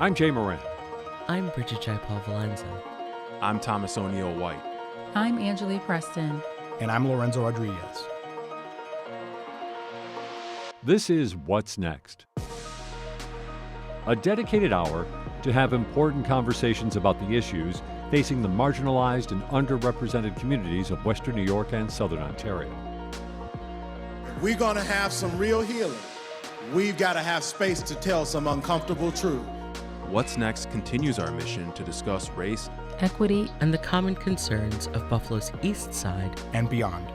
I'm Jay Moran. I'm Bridget Jaipal Valenza. I'm Thomas O'Neill White. I'm Angela Preston. And I'm Lorenzo Rodriguez. This is What's Next, a dedicated hour to have important conversations about the issues facing the marginalized and underrepresented communities of Western New York and Southern Ontario. We're going to have some real healing. We've got to have space to tell some uncomfortable truth. What's Next continues our mission to discuss race, equity, and the common concerns of Buffalo's East Side and beyond.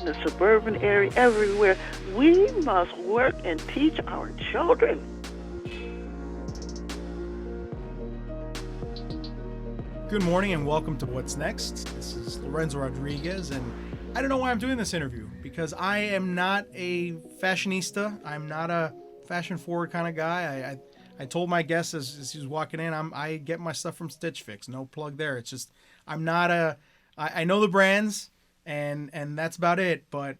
The suburban area, everywhere. We must work and teach our children. Good morning and welcome to What's Next. This is Lorenzo Rodriguez, and I don't know why I'm doing this interview because I am not a fashionista. I'm not a fashion forward kind of guy. I told my guest as he was walking in, I get my stuff from Stitch Fix. No plug there. It's just I'm not a. I know the brands and that's about it. But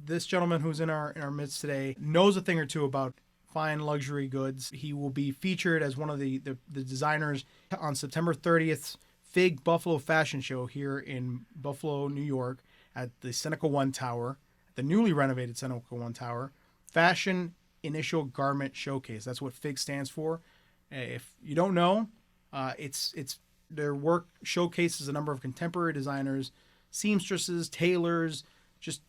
this gentleman who's in our midst today knows a thing or two about fine luxury goods. He will be featured as one of the designers on September 30th FIG Buffalo Fashion Show here in Buffalo, New York, at the Seneca One Tower, the newly renovated Seneca One Tower. Fashion Initial Garment Showcase. That's what FIG stands for. If you don't know, it's their work showcases a number of contemporary designers, seamstresses, tailors, just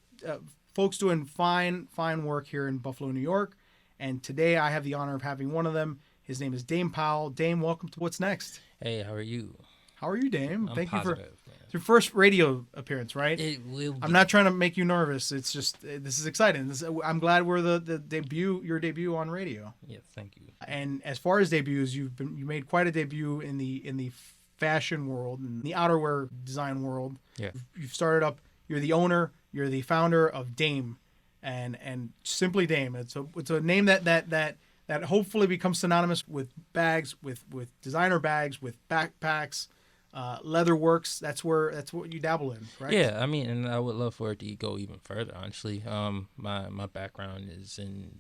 folks doing fine work here in Buffalo, New York. And today I have the honor of having one of them. His name is Dame Powell. Dame, welcome to What's Next. Hey, how are you? How are you, Dame? Thank you for it's your first radio appearance, right? It will be. I'm not trying to make you nervous. It's just this is exciting. I'm glad we're the your debut on radio. Yeah, thank you. And as far as debuts, you made quite a debut in the fashion world, in the outerwear design world. Yeah. You've started up. You're the owner. You're the founder of Dame, and simply Dame. It's a name that hopefully becomes synonymous with bags, with designer bags, with backpacks. Leather works. That's what you dabble in, right? Yeah, I mean, and I would love for it to go even further. Honestly, my background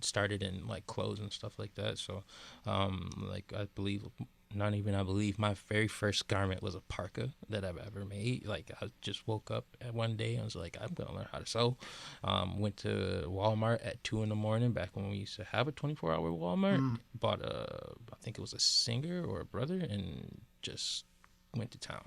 started in like clothes and stuff like that. So, I believe my very first garment was a parka that I've ever made. Like I just woke up at one day and was like, I'm gonna learn how to sew. Went to Walmart at 2 a.m. back when we used to have a 24-hour Walmart. Bought I think it was a Singer or a Brother, and just went to town.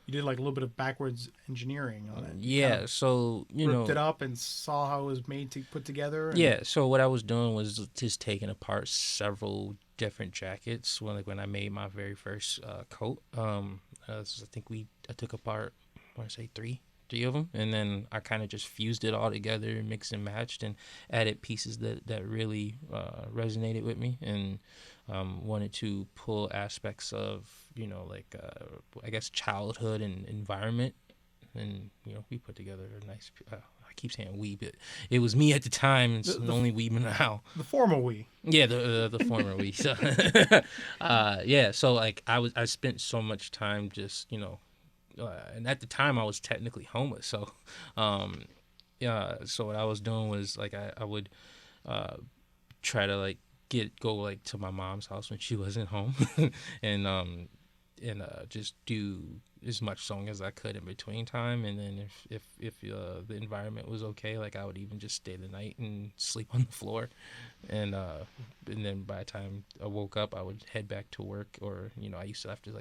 You did like a little bit of backwards engineering on it. Yeah, kind of so ripped it up and saw how it was made to put together. Yeah, so what I was doing was just taking apart several different jackets. When I made my very first coat, I think I took apart, I want to say three of them, and then I kind of just fused it all together, mixed and matched, and added pieces that really resonated with me, and wanted to pull aspects of I guess childhood and environment, and we put together a nice. I keep saying we, but it was me at the time. It's the only we now. The former we. Yeah, the former we. So, yeah. So like I spent so much time just and at the time I was technically homeless. So, So what I was doing was like I would try to go to my mom's house when she wasn't home, and just do as much sewing as I could in between time. And then if the environment was okay, like I would even just stay the night and sleep on the floor, and then by the time I woke up, I would head back to work. Or I used to have to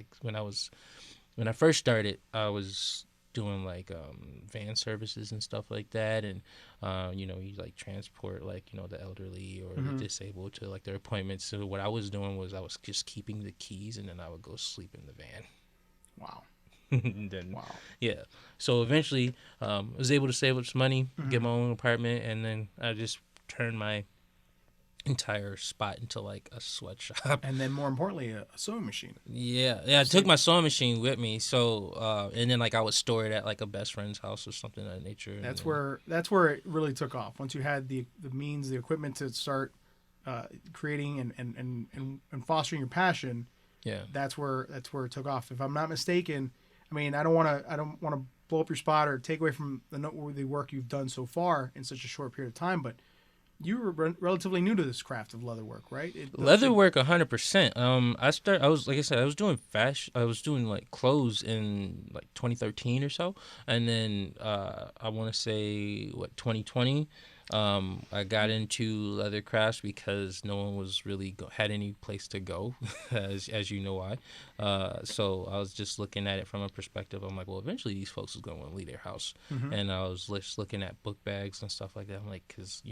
when I first started, I was doing van services and stuff like that, and you transport the elderly or the disabled to their appointments. So what I was doing was I was just keeping the keys, and then I would go sleep in the van. Wow. Wow. Yeah. So eventually, I was able to save up some money, get my own apartment, and then I just turned my entire spot into a sweatshop, and then more importantly a sewing machine. Yeah, I took my sewing machine with me, so and then I would store it at a best friend's house or something of that nature. That's where it really took off. Once you had the means, the equipment to start creating and fostering your passion. Yeah, that's where it took off. If I'm not mistaken, I mean, I don't want to blow up your spot or take away from the noteworthy work you've done so far in such a short period of time, but you were relatively new to this craft of leatherwork, right? Leatherwork, 100%. I was like I said, I was doing fashion. I was doing like clothes in like 2013 or so, and then I want to say 2020. I got into leather crafts because no one was really had any place to go, as you know why. So I was just looking at it from a perspective. I'm like, well, eventually these folks is going to want to leave their house, and I was just looking at book bags and stuff like that. I'm like, because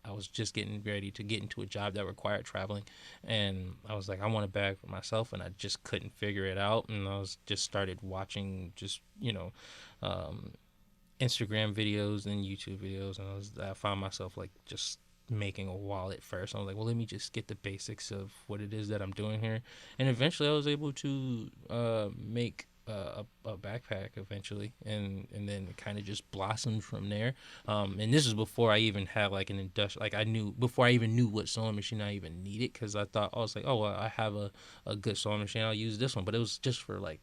I was just getting ready to get into a job that required traveling, and I was like, I want a bag for myself, and I just couldn't figure it out, and I was just started watching Instagram videos and YouTube videos, and I found myself like just making a wallet first. I was like, well, let me just get the basics of what it is that I'm doing here, and eventually I was able to make a backpack eventually, and then it kind of just blossomed from there. And this is before I even had like an industrial, like before I even knew what sewing machine I even needed, because I was like, oh well, I have a good sewing machine, I'll use this one, but it was just for like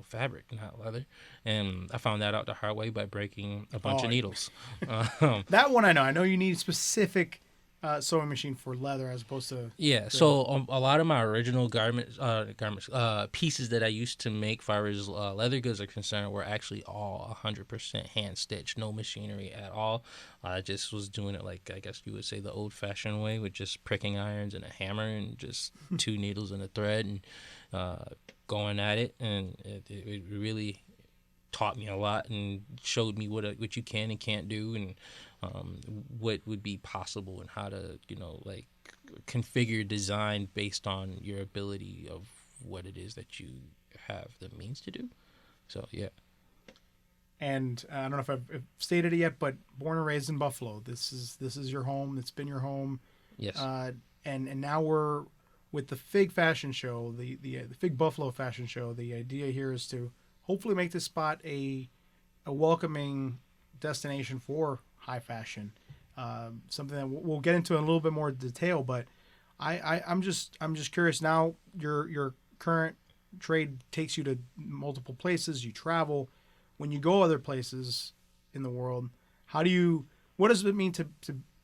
fabric, not leather. And I found that out the hard way by breaking a bunch of needles. That one I know. I know you need specific sewing machine for leather as opposed to... Yeah, so a lot of my original garments, pieces that I used to make as far as leather goods are concerned were actually all 100% hand stitched, no machinery at all. I just was doing it like, I guess you would say, the old-fashioned way, with just pricking irons and a hammer and just 2 needles and a thread, and going at it. And it really taught me a lot and showed me what you can and can't do, and what would be possible, and how to like configure design based on your ability of what it is that you have the means to do. So yeah. And I don't know if I've stated it yet, but born and raised in Buffalo. This is your home. It's been your home. Yes. And now we're with the Fig Fashion Show, the Fig Buffalo Fashion Show. The idea here is to hopefully make this spot a welcoming destination for high fashion. Something that we'll get into in a little bit more detail, but I'm just curious now. Your current trade takes you to multiple places. You travel. When you go other places in the world, what does it mean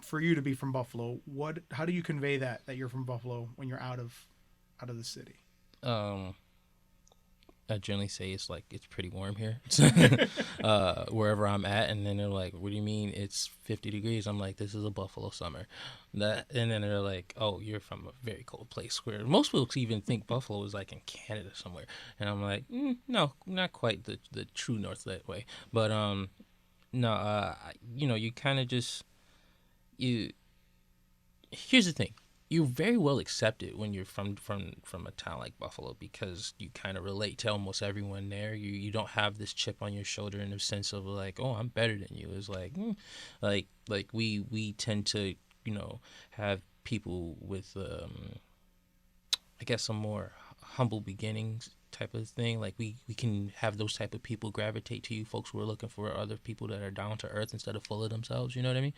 for you to be from Buffalo? How do you convey that you're from Buffalo when you're out of the city? I generally say it's pretty warm here, wherever I'm at, and then they're like, "What do you mean it's 50 degrees?" I'm like, "This is a Buffalo summer." And then they're like, "Oh, you're from a very cold place." Where most folks even think Buffalo is like in Canada somewhere, and I'm like, no, not quite the true north that way, but no, you kind of just Here's the thing. You're very well accepted when you're from a town like Buffalo, because you kind of relate to almost everyone there. You don't have this chip on your shoulder in the sense of like, oh, I'm better than you. It's like, like we tend to have people with I guess some more humble beginnings type of thing. Like we can have those type of people gravitate to you, folks who are looking for other people that are down to earth instead of full of themselves, you know what I mean?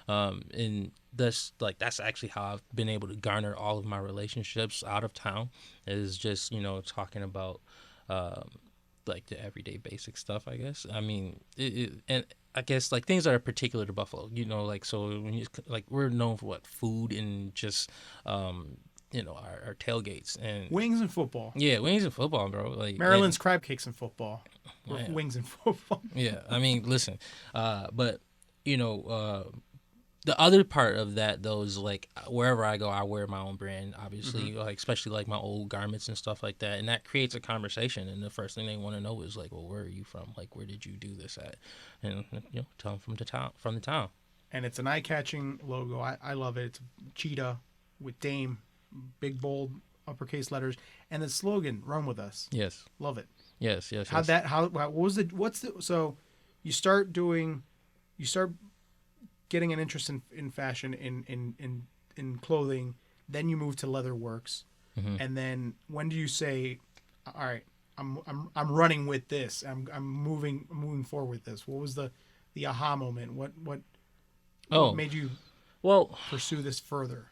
Mm-hmm. And that's actually how I've been able to garner all of my relationships out of town, is just talking about like the everyday basic stuff, I guess. I mean, and I guess like things that are particular to Buffalo, like, so when you like, we're known for food and just our tailgates and wings and football. Yeah, wings and football, bro. Like Maryland's crab cakes and football. Or wings and football. Yeah, I mean, listen, but the other part of that though is like wherever I go, I wear my own brand, obviously, like especially like my old garments and stuff like that, and that creates a conversation. And the first thing they want to know is like, well, where are you from? Like, where did you do this at? And tell them from the town. And it's an eye-catching logo. I love it. It's a cheetah with Dame. Big bold uppercase letters, and the slogan "Run with us." Yes, love it. Yes. What was the so you start getting an interest in fashion in clothing, then you move to Leatherworks, and then when do you say, all right, I'm running with this, I'm moving forward with this? What was the aha moment? What made you pursue this further?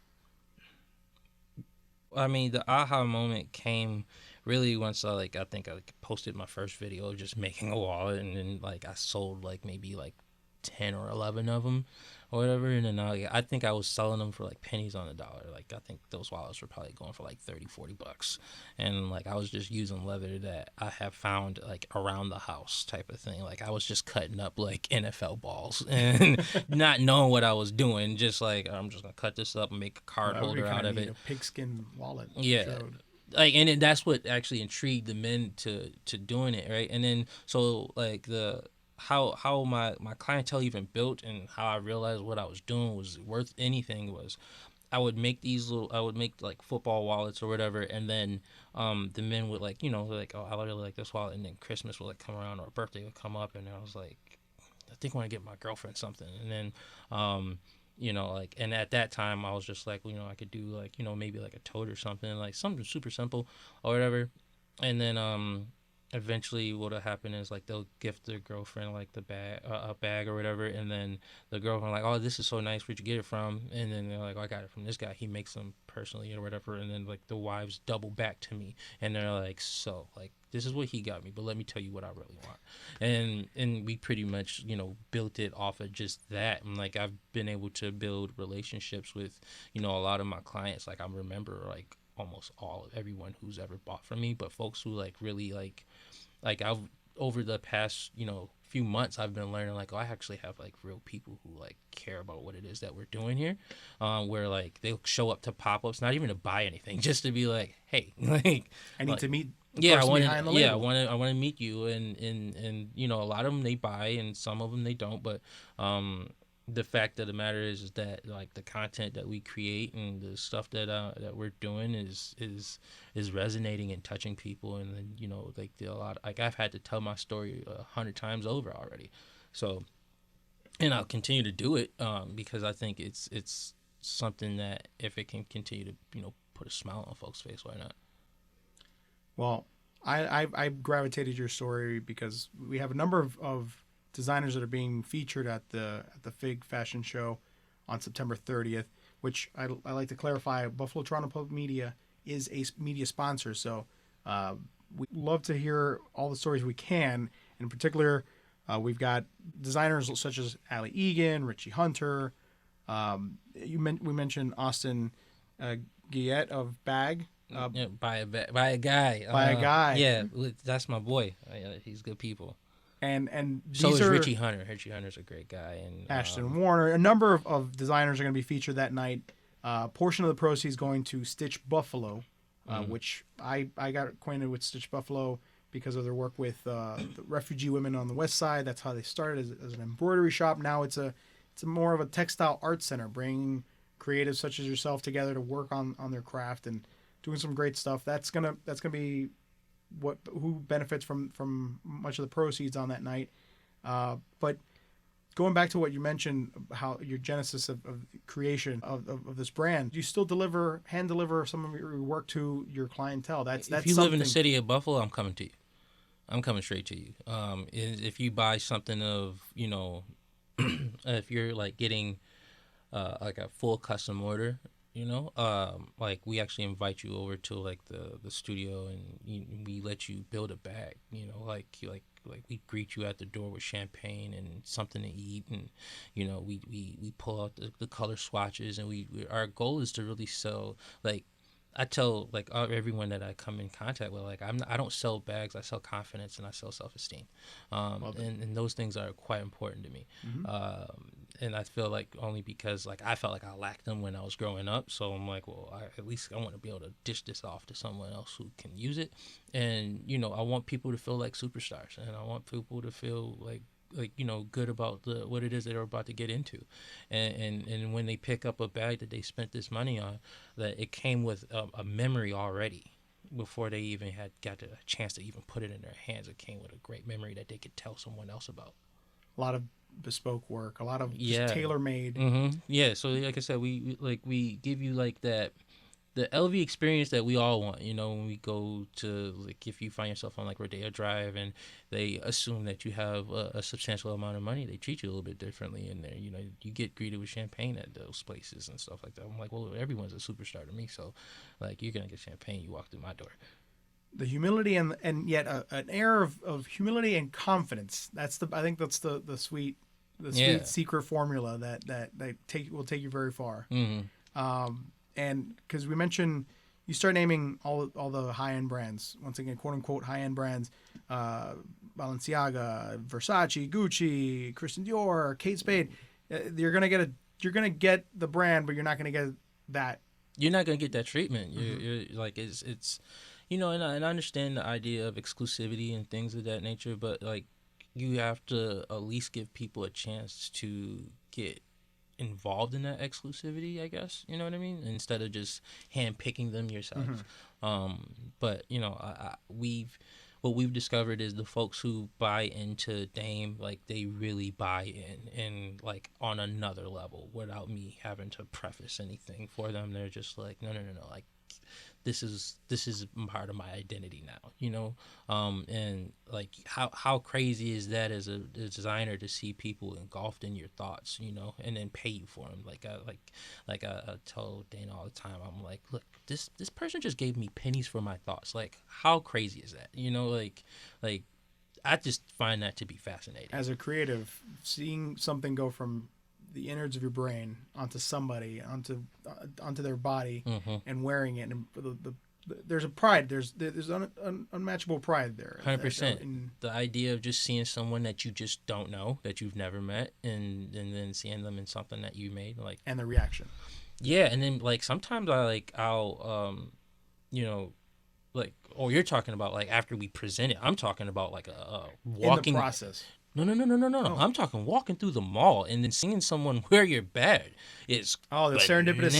I mean, the aha moment came really once I think I posted my first video of just making a wallet, and then like I sold like maybe like 10 or 11 of them. or whatever. And then I think I was selling them for like pennies on the dollar. Like I think those wallets were probably going for like 30-40 bucks. And like I was just using leather that I have found like around the house type of thing. Like I was just cutting up like NFL balls and not knowing what I was doing. Just like, I'm just gonna cut this up and make a card holder out of it. A pigskin wallet. Yeah. Like, and that's what actually intrigued the men to doing it, right? And then so like how my clientele even built and how I realized what I was doing was worth anything was I would make like football wallets or whatever, and then the men would like, like, oh, I really like this wallet, and then Christmas would like come around or birthday would come up, and I was like, I think I want to get my girlfriend something, and then like, and at that time I was just like, I could do like, maybe like a tote or something, like something super simple or whatever. And then eventually what'll happen is like they'll gift their girlfriend like the bag, a bag or whatever, and then the girlfriend like, oh, this is so nice, where'd you get it from? And then they're like, oh, I got it from this guy, he makes them personally or whatever. And then like the wives double back to me and they're like, so like, this is what he got me, but let me tell you what I really want. And we pretty much built it off of just that. And like I've been able to build relationships with a lot of my clients. Like I remember like almost everyone who's ever bought from me, but folks who like really like I've over the past few months I've been learning like, oh, I actually have like real people who like care about what it is that we're doing here, where like they'll show up to pop-ups not even to buy anything, just to be like, hey, like I need to meet I want to meet you, and a lot of them they buy and some of them they don't, but the fact of the matter is that like the content that we create and the stuff that we're doing is resonating and touching people, and then like I've had to tell my story 100 times over already, so, and I'll continue to do it because I think it's something that if it can continue to put a smile on folks' face, why not? Well, I gravitated to your story because we have a number of designers that are being featured at the FIG Fashion Show on September 30th, which I like to clarify, Buffalo Toronto Public Media is a media sponsor, so we love to hear all the stories we can. In particular, we've got designers such as Allie Egan, Richie Hunter. We mentioned Austin Guillette of Bag. By a guy. By a guy. Yeah, that's my boy. He's good people. And so is Richie Hunter. Richie Hunter's a great guy. And Ashton Warner. A number of designers are going to be featured that night. Portion of the proceeds going to Stitch Buffalo, which I got acquainted with Stitch Buffalo because of their work with the refugee women on the West Side. That's how they started as an embroidery shop. Now it's more of a textile art center, bringing creatives such as yourself together to work on their craft and doing some great stuff. That's gonna be who benefits from much of the proceeds on that night. But going back to what you mentioned, how your genesis of creation of this brand, you still hand deliver some of your work to your clientele. That's if you live in the city of Buffalo, I'm coming to you. I'm coming straight to you. If you buy something of if you're like getting like a full custom order, like we actually invite you over to like the studio and we let you build a bag, like we greet you at the door with champagne and something to eat, and we pull out the color swatches, and our goal is to really sell. Like I tell like everyone that I come in contact with, like I don't sell bags, I sell confidence and I sell self-esteem, and those things are quite important to me. And I feel like only because like I felt like I lacked them when I was growing up, so I'm like, well, at least I want to be able to dish this off to someone else who can use it, and I want people to feel like superstars, and I want people to feel like good about what it is they're about to get into, and when they pick up a bag that they spent this money on, that it came with a memory already before they even had got a chance to even put it in their hands. It came with a great memory that they could tell someone else about. A lot of bespoke work, a lot of just tailor-made. Yeah, so like I said, we give you like that, the LV experience that we all want, when we go to, like, if you find yourself on like Rodeo Drive and they assume that you have a substantial amount of money, they treat you a little bit differently in there. You get greeted with champagne at those places and stuff like that. I'm like, well, everyone's a superstar to me, so like you're gonna get champagne, you walk through my door. The humility and yet an air of humility and confidence. I think that's the sweet the sweet secret formula that will take you very far. And because we mentioned, you start naming all the high end brands, once again, quote unquote high end brands, Balenciaga, Versace, Gucci, Christian Dior, Kate Spade. You're gonna get the brand, but you're not gonna get that. You're not gonna get that treatment. You're like it's and I understand the idea of exclusivity and things of that nature, but like you have to at least give people a chance to get involved in that exclusivity, I guess. You know what I mean? Instead of just handpicking them yourself. But what we've discovered is the folks who buy into Dame, like they really buy in and like on another level without me having to preface anything for them. They're just like, no, like this is part of my identity now, and like how crazy is that as a designer to see people engulfed in your thoughts, and then pay you for them. Like I tell Dana all the time, I'm like, look, this person just gave me pennies for my thoughts. Like how crazy is that? Like I just find that to be fascinating. As a creative, seeing something go from the innards of your brain onto somebody, onto their body, and wearing it, and there's a pride. There's unmatchable pride there. 100%. The idea of just seeing someone that you just don't know, that you've never met, and then seeing them in something that you made, like, and the reaction. Yeah, and then like sometimes I'll like, oh, you're talking about like after we present it. I'm talking about like a walking in the process. No. I'm talking walking through the mall and then seeing someone wear your bag. It's the serendipitous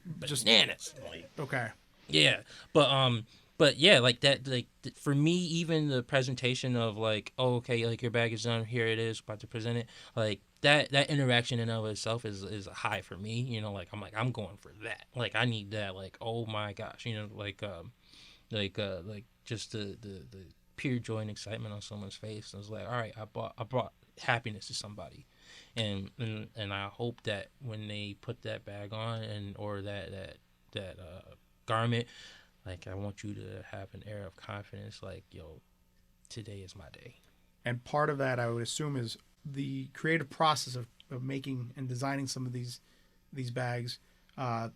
bananas. Okay. Yeah, but yeah, like that. Like for me, even the presentation of like, oh, okay, like your bag is done. Here it is, about to present it. Like that interaction in and of itself is a high for me. Like I'm going for that. Like I need that. Like oh my gosh, like just the pure joy and excitement on someone's face. I was like, all right, I brought happiness to somebody, and I hope that when they put that bag on or that garment, like I want you to have an air of confidence, like, yo, today is my day. And part of that, I would assume, is the creative process of making and designing some of these bags.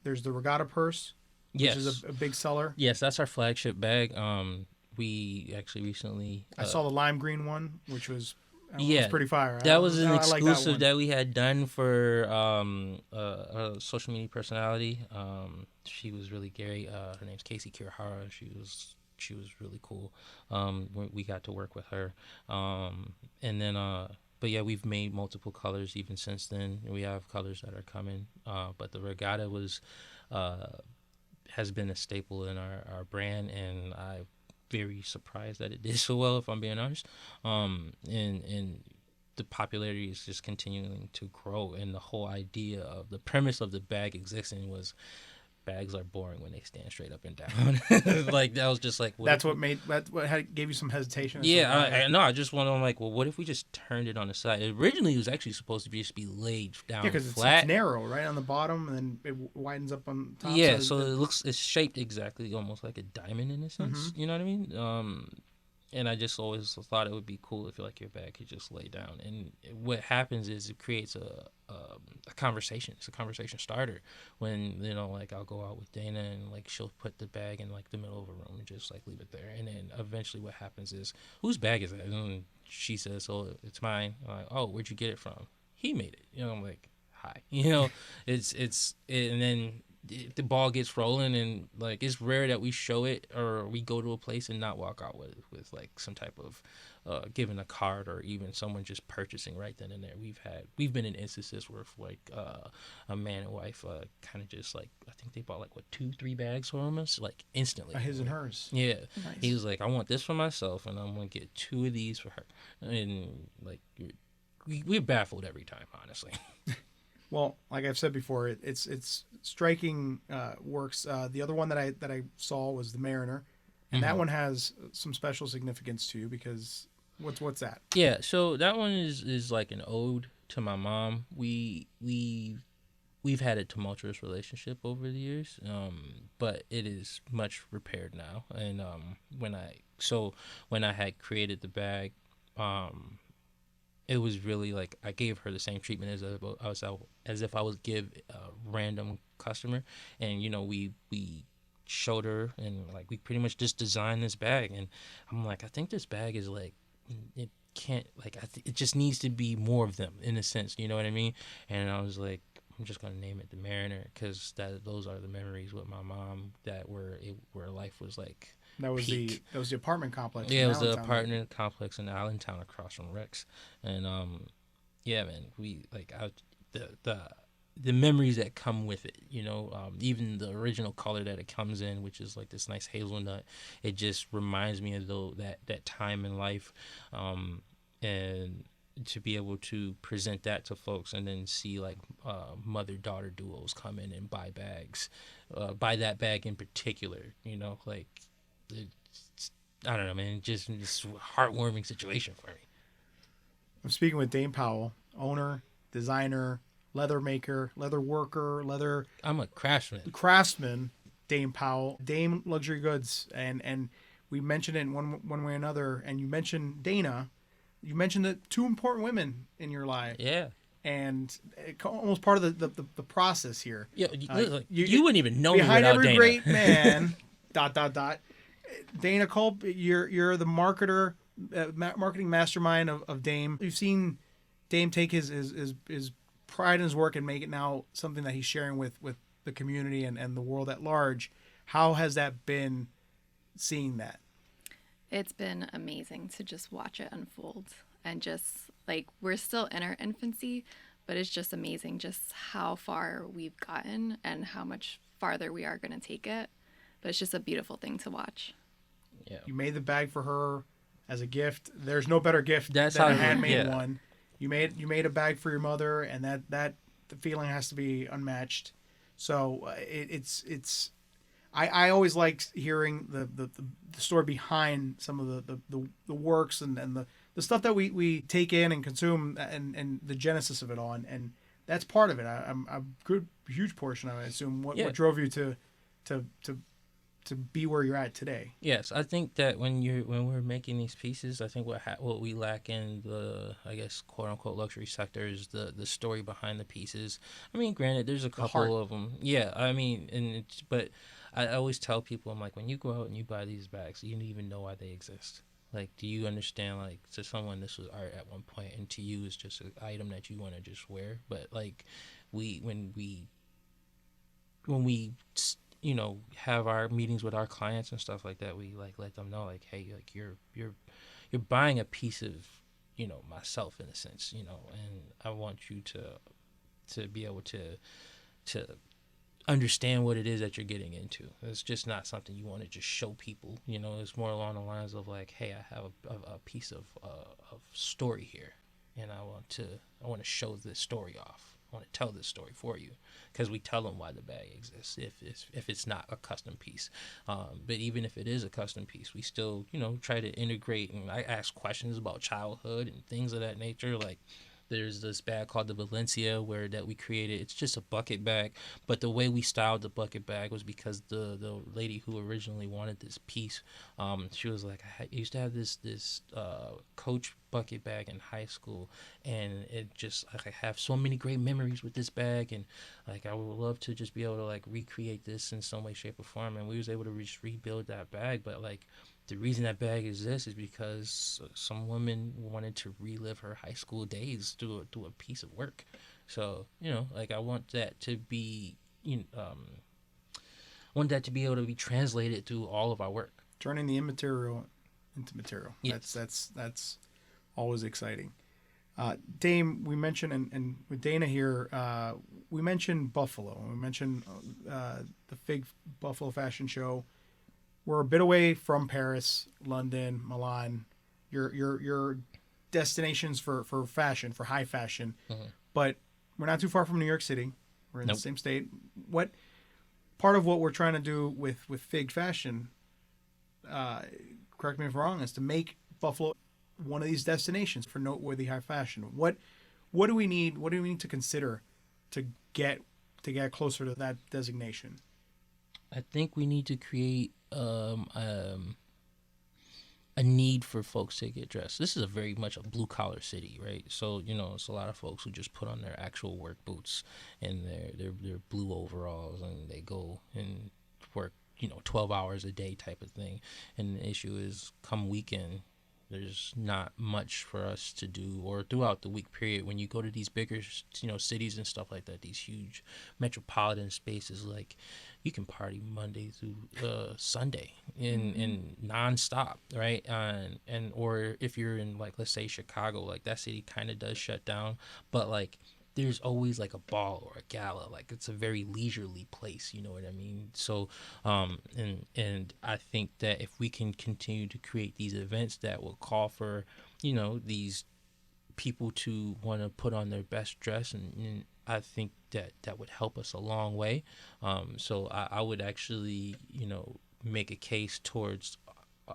There's the regatta purse, which is a big seller. Yes, that's our flagship bag. We actually recently... I saw the lime green one, which was pretty fire. That was an exclusive that we had done for a social media personality. She was really great. Her name's Casey Kirihara. She was really cool. We got to work with her. And then... but yeah, we've made multiple colors even since then. We have colors that are coming. But the regatta has been a staple in our brand, and I'm very surprised that it did so well, if I'm being honest. And the popularity is just continuing to grow, and the whole idea of the premise of the bag existing was bags are boring when they stand straight up and down. Like that was just like that's what gave you some hesitation. Yeah, I just went on like, well, what if we just turned it on the side? Originally, it was actually supposed to just be laid down because flat. It's narrow, right on the bottom, and then it widens up on top. Yeah, so it's shaped exactly, almost like a diamond in a sense. You know what I mean? And I just always thought it would be cool if like your bag could just lay down. And what happens is it creates a conversation. It's a conversation starter. When like I'll go out with Dana and like she'll put the bag in like the middle of a room and just like leave it there. And then eventually what happens is, whose bag is that? And she says, "Oh, it's mine." I'm like, "Oh, where'd you get it from?" "He made it." I'm like, "Hi." And then the ball gets rolling, and like it's rare that we show it or we go to a place and not walk out with like some type of giving a card or even someone just purchasing right then and there. We've been in instances where like a man and wife kind of just like, I think they bought like 2-3 bags for us like instantly. His and hers. Yeah. Nice. He was like, I want this for myself and I'm gonna get 2 of these for her. And like we're baffled every time, honestly. Well, like I've said before, it's striking works. The other one that I saw was the Mariner, and that one has some special significance too, because what's that? Yeah, so that one is like an ode to my mom. We've had a tumultuous relationship over the years, but it is much repaired now. And when I had created the bag, it was really like I gave her the same treatment as if I would give a random customer, and we showed her, and like we pretty much just designed this bag, and I'm like, I think this bag is like, it can't, like, it just needs to be more of them, in a sense, you know what I mean? And I was like, I'm just gonna name it the Mariner, because those are the memories with my mom where life was like. That was peak. the apartment complex. Yeah, it was the Allentown. apartment complex in Allentown across from Rex, and yeah, man, the memories that come with it, even the original color that it comes in, which is like this nice hazelnut, it just reminds me of that time in life, and to be able to present that to folks, and then see like mother-daughter duos come in and buy bags, buy that bag in particular, like. I don't know, man. Just this heartwarming situation for me. I'm speaking with Dame Powell, owner, designer, leather maker, leather worker, I'm a craftsman. Dame Powell, Dame Luxury Goods, and we mentioned it in one way or another. And you mentioned Dana. You mentioned the two important women in your life. Yeah. And almost part of the process here. Yeah, you wouldn't even know me behind without every Dana. great man. ... Dana Culp, you're the marketer, marketing mastermind of Dame. You've seen Dame take his pride in his work and make it now something that he's sharing with the community and the world at large. How has that been, seeing that? It's been amazing to just watch it unfold, and just like, we're still in our infancy, but it's just amazing just how far we've gotten and how much farther we are going to take it. But it's just a beautiful thing to watch. Yeah. You made the bag for her as a gift. There's no better gift than how a handmade yeah. one. You made a bag for your mother, and that the feeling has to be unmatched. So it's I always like hearing the story behind some of the works and the stuff that we take in and consume, and the genesis of it all, and that's part of it. I'm a huge portion of it, I assume. What drove you to be where you're at today? Yes, I think that when we're making these pieces, I think what we lack in the, I guess, quote unquote luxury sector is the story behind the pieces. I mean, granted, there's a couple of them. Yeah, I mean, but I always tell people, I'm like, when you go out and you buy these bags, you don't even know why they exist. Like, do you understand, like, to someone this was art at one point, and to you it's just an item that you want to just wear? But like, when we have our meetings with our clients and stuff like that, we like let them know, like, hey, like, you're buying a piece of, myself, in a sense, and I want you to be able to understand what it is that you're getting into. It's just not something you want to just show people. It's more along the lines of like, hey, I have a piece of story here, and I want to show this story off. I want to tell this story for you, because we tell them why the bag exists if it's not a custom piece. But even if it is a custom piece, we still try to integrate, and I ask questions about childhood and things of that nature. Like, there's this bag called the Valencia that we created. It's just a bucket bag, but the way we styled the bucket bag was because the lady who originally wanted this piece, she was like, I used to have this Coach bucket bag in high school, and it just, like, I have so many great memories with this bag, and like, I would love to just be able to like recreate this in some way, shape, or form. And we was able to just rebuild that bag. But like, the reason that bag exists is because some woman wanted to relive her high school days through a piece of work. So, like, I want that to be, want that to be able to be translated through all of our work. Turning the immaterial into material. Yes. That's always exciting. Dame, we mentioned, and with Dana here, we mentioned Buffalo. We mentioned the Fig Buffalo Fashion Show. We're a bit away from Paris, London, Milan, your destinations for fashion, for high fashion. Mm-hmm. But we're not too far from New York City. We're in the same state. What part of what we're trying to do with Fig Fashion, correct me if I'm wrong, is to make Buffalo one of these destinations for noteworthy high fashion. What do we need? What do we need to consider to get closer to that designation? I think we need to create a need for folks to get dressed. This is a very much a blue collar city, right? So it's a lot of folks who just put on their actual work boots and their blue overalls, and they go and work 12 hours a day type of thing. And the issue is, come weekend, there's not much for us to do, or throughout the week period when you go to these bigger cities and stuff like that, these huge metropolitan spaces, like you can party Monday through Sunday in nonstop, right? And or if you're in, like, let's say Chicago, like that city kind of does shut down, but like there's always like a ball or a gala. Like, it's a very leisurely place, you know what I mean? So and I think that if we can continue to create these events that will call for these people to want to put on their best dress, and I think that would help us a long way. So I would actually make a case towards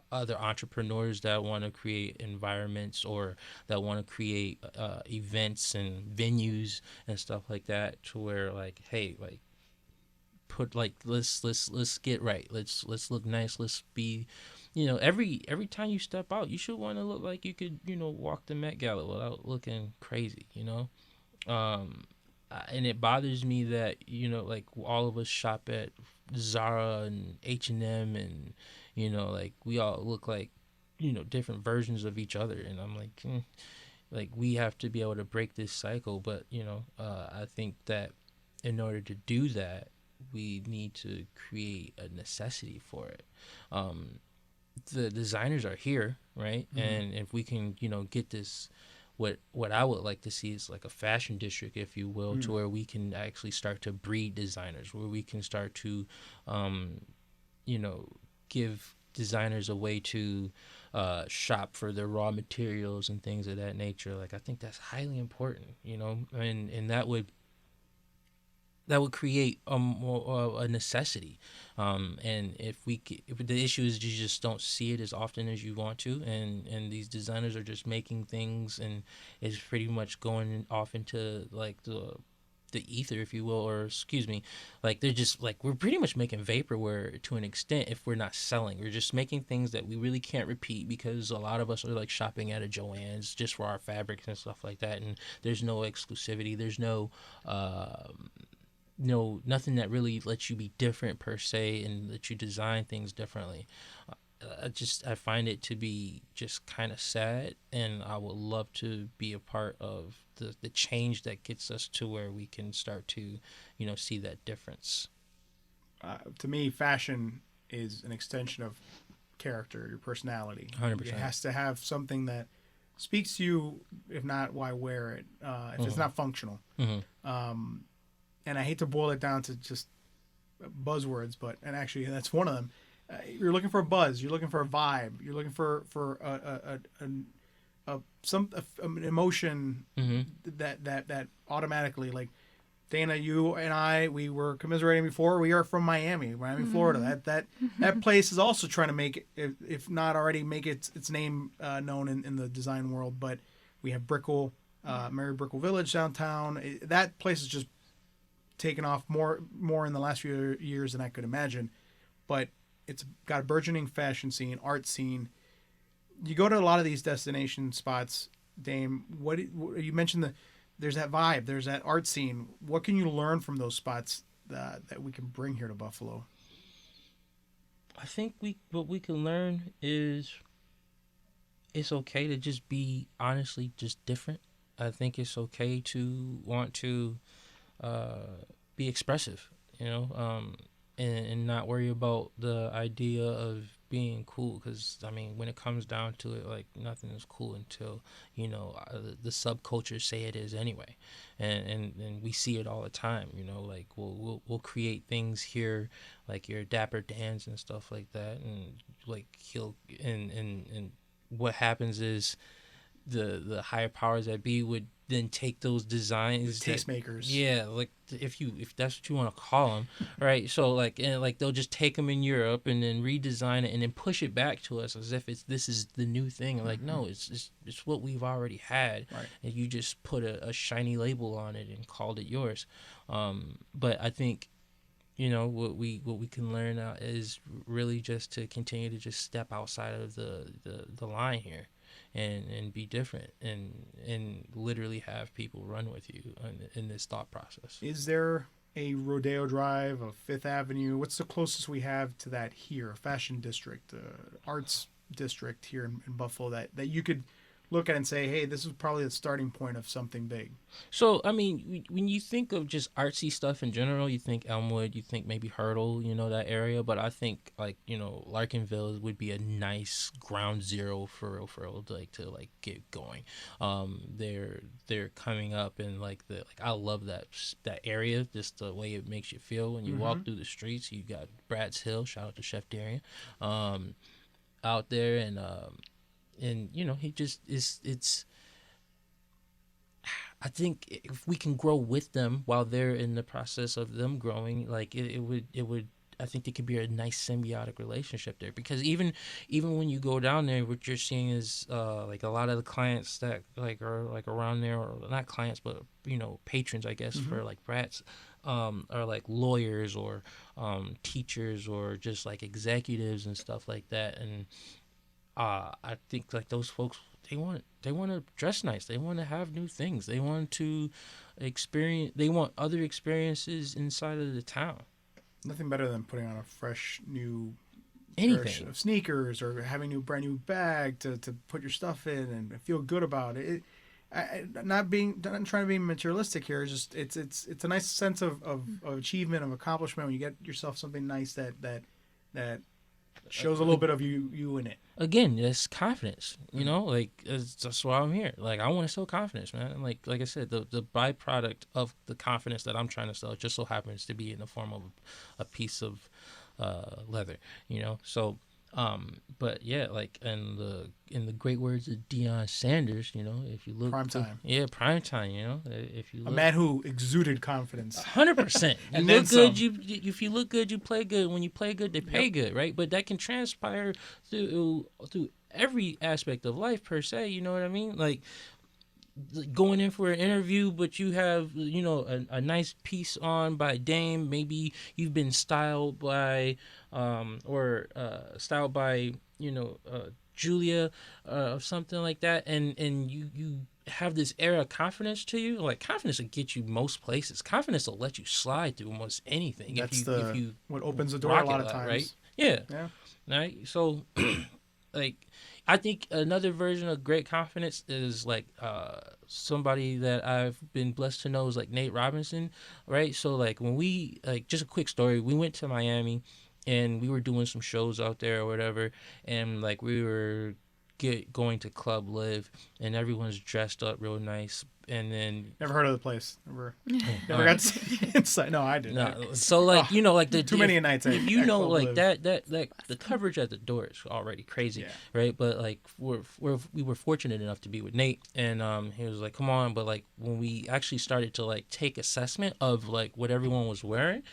other entrepreneurs that want to create environments, or that want to create events and venues and stuff like that, to where, like, hey, like, put, like, let's get right, let's look nice, let's be, every time you step out, you should want to look like you could walk the Met Gala without looking crazy, and it bothers me that like, all of us shop at Zara and H&M, and like, we all look like different versions of each other, and I'm like, like, we have to be able to break this cycle. But I think that in order to do that, we need to create a necessity for it. The designers are here, right? Mm-hmm. And if we can get this, what I would like to see is like a fashion district, if you will, to where we can actually start to breed designers, where we can start to give designers a way to shop for their raw materials and things of that nature. Like, I think that's highly important, and that would create a necessity. And if the issue is you just don't see it as often as you want to, and these designers are just making things, and it's pretty much going off into like the ether, if you will, or excuse me, like, they're just like, we're pretty much making vaporware to an extent. If we're not selling, we're just making things that we really can't repeat, because a lot of us are like shopping at a Joann's just for our fabrics and stuff like that, and there's no exclusivity, there's nothing that really lets you be different per se, and lets you design things differently. I find it to be just kind of sad, and I would love to be a part of the change that gets us to where we can start to, see that difference. To me, fashion is an extension of character, your personality. 100%. It has to have something that speaks to you. If not, why wear it? If it's not functional. Mm-hmm. And I hate to boil it down to just buzzwords, and actually that's one of them. You're looking for a buzz. You're looking for a vibe. You're looking for an emotion, mm-hmm. that automatically, like, Dana, you and I, we were commiserating before. We are from Miami, mm-hmm. Florida. That place is also trying to make it, if not already make its name known in the design world. But we have Brickell, Mary Brickell Village downtown. That place is just taken off more in the last few years than I could imagine. But it's got a burgeoning fashion scene, art scene. You go to a lot of these destination spots, Dame. What you mentioned, there's that vibe, there's that art scene. What can you learn from those spots that we can bring here to Buffalo? I think what we can learn is it's okay to just be honestly just different. I think it's okay to want to be expressive, and not worry about the idea of being cool, because I mean, when it comes down to it, like, nothing is cool until the subcultures say it is anyway, and we see it all the time. Like, we'll create things here, like your Dapper Dans and stuff like that, and like and what happens is the higher powers that be would then take those designs, tastemakers. Yeah, like, if that's what you want to call them, right? So like they'll just take them in Europe and then redesign it and then push it back to us as if this is the new thing. Like, no, it's what we've already had, right. And you just put a shiny label on it and called it yours. But I think what we can learn is really just to continue to just step outside of the line here, and be different, and literally have people run with you in this thought process. Is there a Rodeo Drive, a Fifth Avenue? What's the closest we have to that here? A fashion district, arts district here in Buffalo that you could look at and say, hey, this is probably the starting point of something big. So, I mean, when you think of just artsy stuff in general, you think Elmwood, you think maybe Hurdle, that area. But I think, like, Larkinville would be a nice ground zero for real, to get going. They're coming up, and I love that area, just the way it makes you feel when you walk through the streets. You got Brad's Hill, shout out to Chef Darian, out there, and he just it's I think if we can grow with them while they're in the process of them growing, it would I think there could be a nice symbiotic relationship there, because even when you go down there, what you're seeing is a lot of the clients that are around there, or not clients, but patrons, I guess, for Bratz, are lawyers or teachers or just executives and stuff like that. And I think those folks, they want to dress nice. They want to have new things. They want to experience. They want other experiences inside of the town. Nothing better than putting on a fresh new anything of sneakers, or having a brand new bag to put your stuff in and feel good about it. Not trying to be materialistic here. It's just it's a nice sense of achievement, of accomplishment when you get yourself something nice that shows a little bit of you in it. Again, that's confidence. That's why I'm here. I want to sell confidence, man. Like I said, the byproduct of the confidence that I'm trying to sell just so happens to be in the form of a piece of leather. So. But yeah, in the great words of Deion Sanders, if you look prime time, if you look, a man who exuded confidence, 100%. You look good, if you look good, you play good. When you play good, they pay good, right? But that can transpire through every aspect of life, per se. You know what I mean? Going in for an interview, but you have a nice piece on by Dame. Maybe you've been styled by Julia or something like that, and you have this air of confidence to you. Confidence will get you most places. Confidence will let you slide through almost anything. That's if you what opens the door a lot of times, right? Yeah. Right. So I think another version of great confidence is somebody that I've been blessed to know is Nate Robinson, right? So when we just a quick story, we went to Miami and we were doing some shows out there or whatever, and we were going to Club Live, and everyone's dressed up real nice. And then never heard of the place. Never got to see inside. No, I didn't. No, so the too many nights. If you know that the coverage at the door is already crazy, right? But we were fortunate enough to be with Nate, and he was like, "Come on!" But when we actually started to take assessment of what everyone was wearing,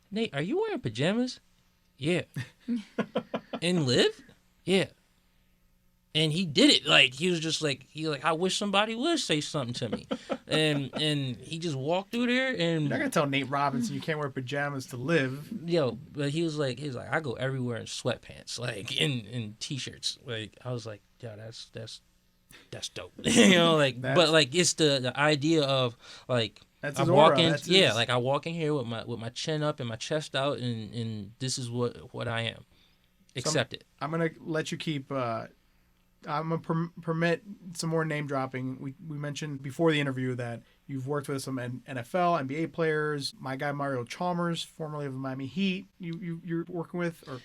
Nate, are you wearing pajamas? Yeah. And Liv? Yeah. And he did it. He was just I wish somebody would say something to me. and he just walked through there, and you're not gonna tell Nate Robinson you can't wear pajamas to live. But he was like, I go everywhere in sweatpants, in t-shirts. I was like, yeah, that's dope. But it's the idea of that's I walk in, I walk in here with my chin up and my chest out, and this is what I am. Accept it. I'm gonna let you keep. I'm going to permit some more name dropping. We mentioned before the interview that you've worked with some NFL, NBA players. My guy Mario Chalmers, formerly of the Miami Heat, you're working with, or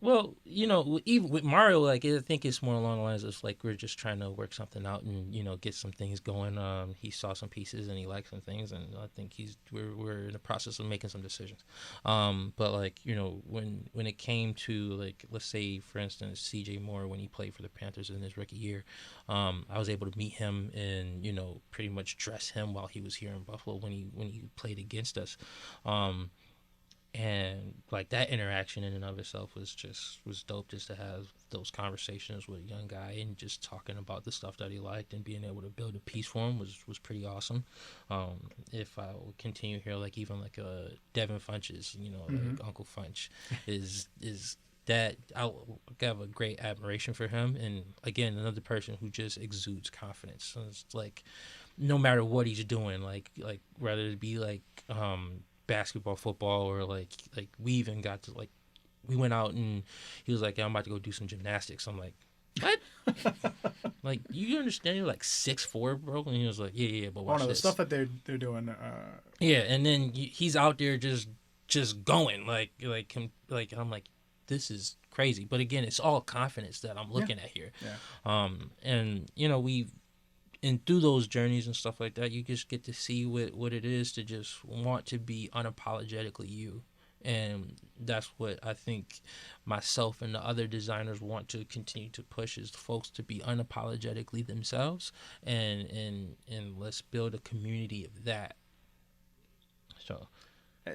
Well, even with Mario, I think it's more along the lines of we're just trying to work something out and get some things going. He saw some pieces and he liked some things, and I think we're in the process of making some decisions. But when it came to let's say for instance C.J. Moore, when he played for the Panthers in his rookie year, I was able to meet him and pretty much dress him while he was here in Buffalo when he played against us. And like that interaction in and of itself was dope, just to have those conversations with a young guy and just talking about the stuff that he liked and being able to build a piece for him was pretty awesome. If I would continue here, like even like Devin Funches, like Uncle Funch is that I have a great admiration for him. And again, another person who just exudes confidence. So it's like no matter what he's doing, like whether it be like basketball, football, or like we even got to like we went out and he was like, yeah, I'm about to go do some gymnastics. I'm like, what? Like, you understand you're like 6'4", bro? And he was like, yeah, but watch the this. stuff that they're doing. Yeah, and then he's out there just going like I'm like, this is crazy. But again, it's all confidence that I'm looking at here. Yeah. And and through those journeys and stuff like that, you just get to see what it is to just want to be unapologetically you. And that's what I think myself and the other designers want to continue to push, is folks to be unapologetically themselves, and let's build a community of that. So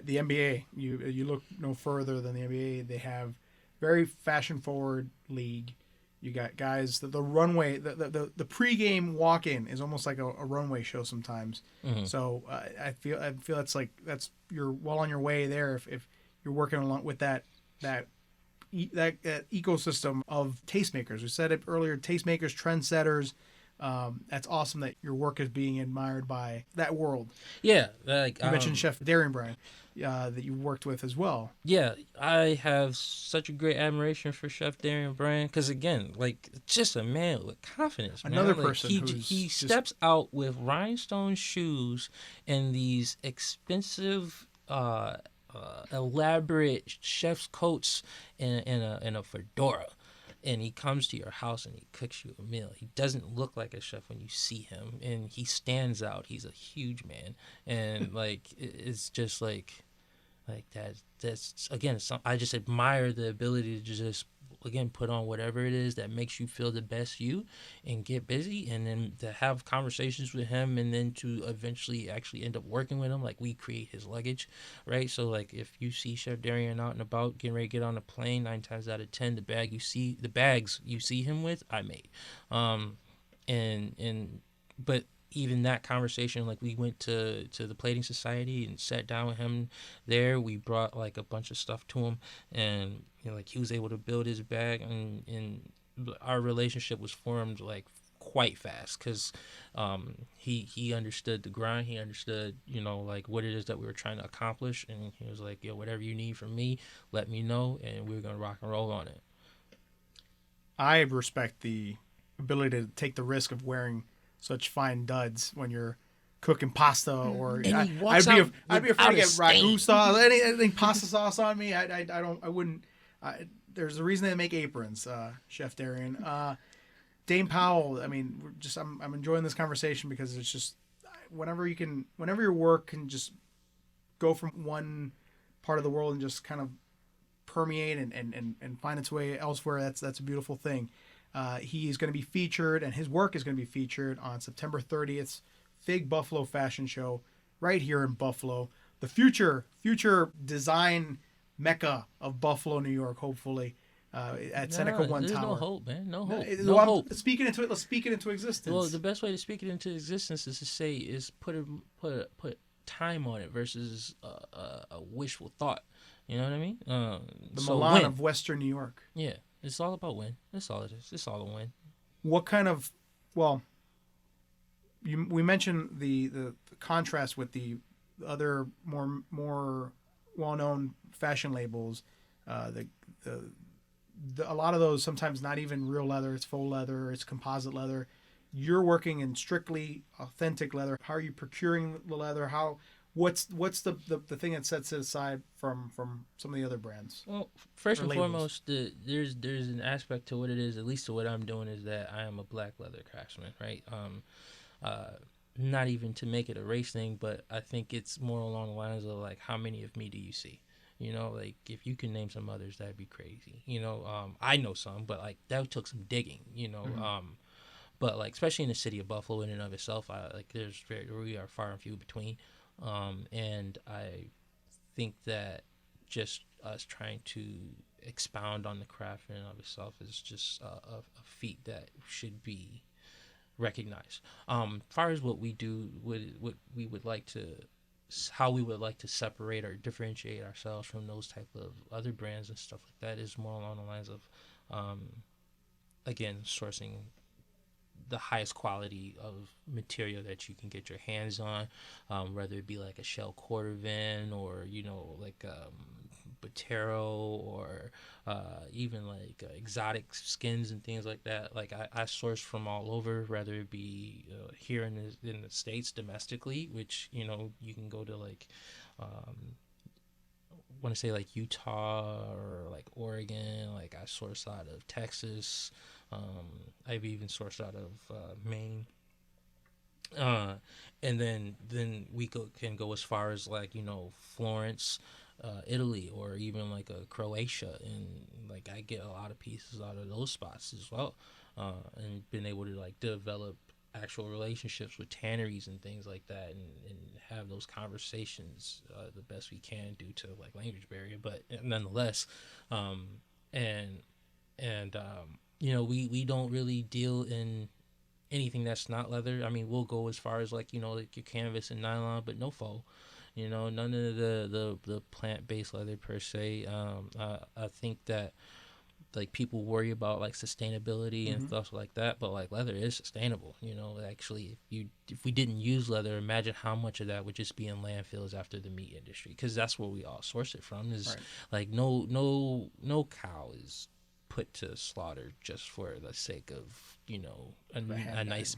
The NBA, you look no further than the NBA. They have very fashion forward league. You got guys, the runway, the pregame walk-in is almost like a runway show sometimes. Mm-hmm. So I feel that's you're well on your way there if you're working along with that ecosystem of tastemakers. We said it earlier, tastemakers, trendsetters. That's awesome that your work is being admired by that world. Yeah, like you mentioned Chef Darian Bryan, that you worked with as well. Yeah, I have such a great admiration for Chef Darian Bryan, because again, like, just a man with confidence. Another man. Like, person he steps out with rhinestone shoes and these expensive, elaborate chef's coats and a fedora. And he comes to your house and he cooks you a meal. He doesn't look like a chef when you see him, and he stands out. He's a huge man, and like it's just like that. That's again, I just admire the ability to just again put on whatever it is that makes you feel the best you, and get busy, and then to have conversations with him, and then to eventually actually end up working with him. Like, we create his luggage, right? So like if you see Chef Darian out and about getting ready to get on a plane, 9 times out of 10 the bags you see him with, I made. But even that conversation, like, we went to the Plating Society and sat down with him there. We brought like a bunch of stuff to him, and like he was able to build his bag, and our relationship was formed like quite fast, because he understood the grind. He understood like what it is that we were trying to accomplish, and he was like, whatever you need from me, let me know, and we're gonna rock and roll on it. I respect the ability to take the risk of wearing such fine duds when you're cooking pasta, or I'd be afraid to get ragu sauce, anything pasta sauce on me. I wouldn't. There's a reason they make aprons, Chef Darian. Dame Powell. I mean, I'm enjoying this conversation because it's just whenever your work can just go from one part of the world and just kind of permeate and find its way elsewhere. That's a beautiful thing. He is going to be featured, and his work is going to be featured on September 30th, Fig Buffalo Fashion Show right here in Buffalo, the future design mecca of Buffalo, New York, hopefully, at Seneca One There's Tower. No hope, man. No hope. No hope. Let's speak it into existence. Well, the best way to speak it into existence is to say put time on it versus a wishful thought. You know what I mean? The Milan of Western New York. Yeah. It's all about win. That's all it is. It's all a win. What kind of, we mentioned the contrast with the other more well-known fashion labels. A lot of those sometimes not even real leather. It's faux leather. It's composite leather. You're working in strictly authentic leather. How are you procuring the leather? What's the thing that sets it aside from some of the other brands? Well, first and labels? foremost, there's an aspect to what it is, at least to what I'm doing, is that I am a black leather craftsman, right? Not even to make it a race thing, but I think it's more along the lines of like, how many of me do you see? Like, if you can name some others, that'd be crazy. I know some, but like that took some digging. Mm-hmm. But like, especially in the city of Buffalo in and of itself, we are far and few between. And I think that just us trying to expound on the craft in and of itself is just a feat that should be recognized. As far as what we do, what we would like to, how we would like to separate or differentiate ourselves from those type of other brands and stuff like that is more along the lines of, again, sourcing the highest quality of material that you can get your hands on, whether it be like a shell quarter vin or, you know, like Botero or even like exotic skins and things like that. Like I source from all over, whether it be here in the States domestically, which, you know, you can go to like want to say like Utah or like Oregon. Like I source out of Texas. I've even sourced out of Maine. And then we can go as far as like, you know, Florence, Italy, or even like a Croatia, and like I get a lot of pieces out of those spots as well, and been able to like develop actual relationships with tanneries and things like that, and have those conversations the best we can due to like language barrier, but nonetheless, you know, we don't really deal in anything that's not leather. I mean, we'll go as far as like, you know, like your canvas and nylon, but no faux. You know, none of the plant-based leather per se. I think that like people worry about like sustainability and stuff like that, but like leather is sustainable. You know, actually, if we didn't use leather, imagine how much of that would just be in landfills after the meat industry, because that's where we all source it from. Is like no cow is put to slaughter just for the sake of, you know, a nice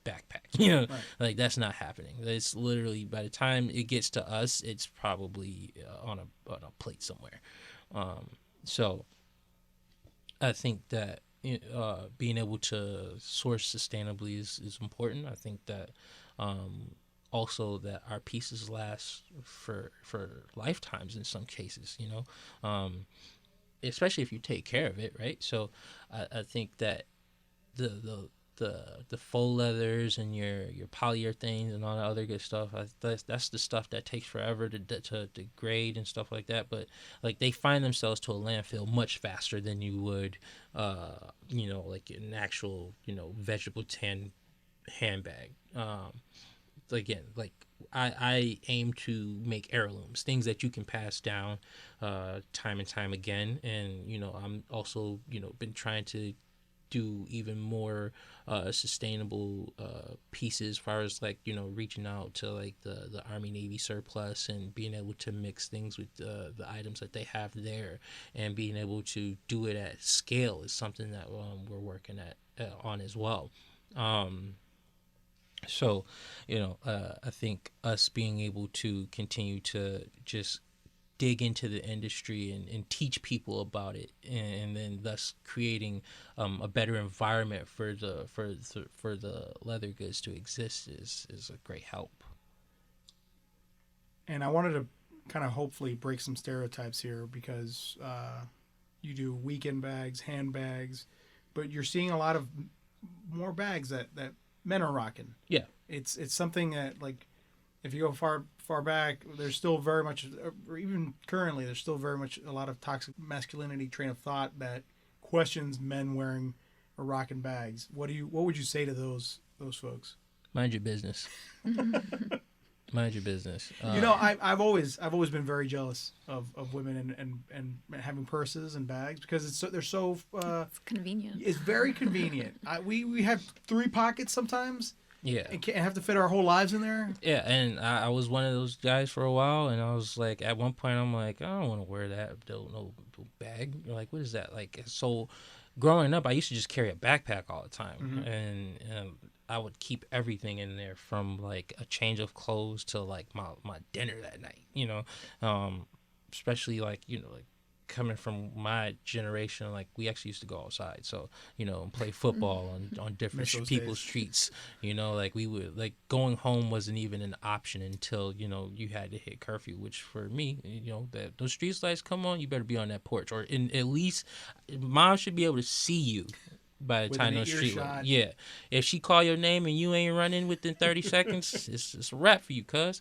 backpack, you know, like that's not happening. It's literally, by the time it gets to us, it's probably on a plate somewhere. So I think that being able to source sustainably is important. I think that also that our pieces last for lifetimes in some cases, you know, especially if you take care of it, right? So I think that the faux leathers and your polyurethanes and all that other good stuff, that's the stuff that takes forever to degrade and stuff like that. But like they find themselves to a landfill much faster than you would, you know, like an actual, you know, vegetable tan handbag. Again, like I aim to make heirlooms, things that you can pass down time and time again. And, you know, I'm also, you know, been trying to do even more sustainable pieces as far as like, you know, reaching out to like the Army Navy surplus and being able to mix things with the items that they have there, and being able to do it at scale is something that we're working on as well. So, you know, I think us being able to continue to just dig into the industry and teach people about it, and then thus creating a better environment for the leather goods to exist is a great help. And I wanted to kind of hopefully break some stereotypes here, because you do weekend bags, handbags, but you're seeing a lot of more bags that men are rocking. Yeah, it's something that, like, if you go far back, there's still very much, or even currently, there's still very much a lot of toxic masculinity train of thought that questions men wearing or rocking bags. What would you say to those folks? Mind your business. Mind your business. You know, I've always been very jealous of women and having purses and bags, because they're so it's convenient. It's very convenient. We have 3 pockets sometimes. Yeah, and can't have to fit our whole lives in there. Yeah, and I was one of those guys for a while, and I was like, at one point, I'm like, I don't want to wear that no bag. You're like, what is that? Like, so growing up, I used to just carry a backpack all the time, and I would keep everything in there, from like a change of clothes to like my dinner that night. You know, especially like, you know, like coming from my generation, like we actually used to go outside, so, you know, and play football on different people's streets. You know, like we would, like, going home wasn't even an option until, you know, you had to hit curfew, which for me, you know, that those street lights come on, you better be on that porch, or at least mom should be able to see you by the time those street lights. Yeah, if she call your name and you ain't running within 30 seconds, it's a wrap for you, cuz.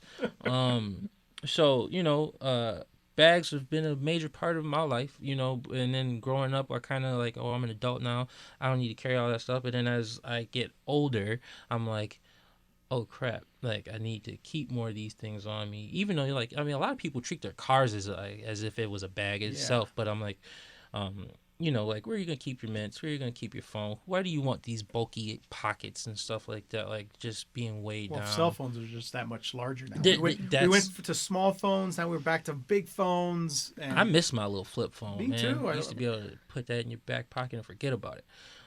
So, you know, bags have been a major part of my life, you know, and then growing up, I kind of like, oh, I'm an adult now. I don't need to carry all that stuff. But then as I get older, I'm like, oh crap, like I need to keep more of these things on me. Even though like, I mean, a lot of people treat their cars as if it was a bag itself. But I'm like, you know, like where are you gonna keep your mints? Where are you gonna keep your phone? Why do you want these bulky pockets and stuff like that? Like just being weighed down. Cell phones are just that much larger now. Th- we th- went to small phones. Now we're back to big phones. And I miss my little flip phone. Me man. too. I used to be able to put that in your back pocket and forget about it.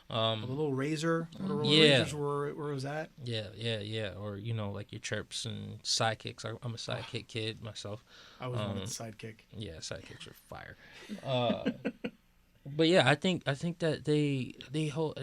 the little razor. The little Yeah. razors where it was at. Yeah. Or you know, like your chirps and sidekicks. I'm a sidekick kid myself. I was one with the sidekick. Yeah, sidekicks are fire. But yeah, I think that they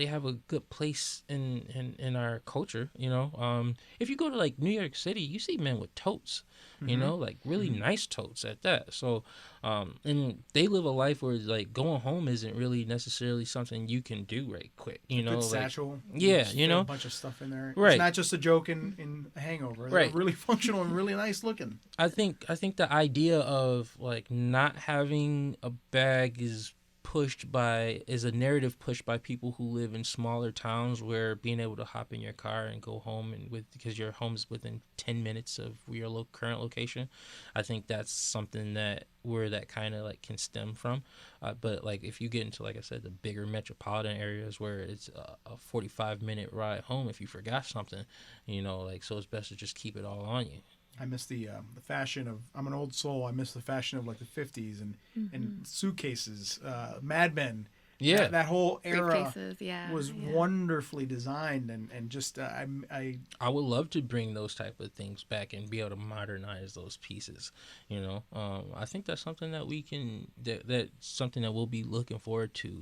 have a good place in our culture. You know, if you go to like New York City, you see men with totes. You know, like really nice totes at that. So, and they live a life where like going home isn't really necessarily something you can do right quick. You know, Good like, satchel. yeah, Just you fit know, a bunch of stuff in there. Right. It's not just a joke in a Hangover. They're Right. really functional and really nice looking. I think the idea of like not having a bag is a narrative pushed by people who live in smaller towns where being able to hop in your car and go home because your home's within 10 minutes of your current location. I think that's something where that kind of like can stem from. But like if you get into, like I said, the bigger metropolitan areas where it's a 45-minute ride home if you forgot something, you know, like, so it's best to just keep it all on you. I miss the fashion of. I'm an old soul. I miss the fashion of like the 50s and suitcases, Mad Men. Yeah, that whole era Briefcases, was wonderfully designed and just I would love to bring those type of things back and be able to modernize those pieces. You know, I think that's something that we can that's something that we'll be looking forward to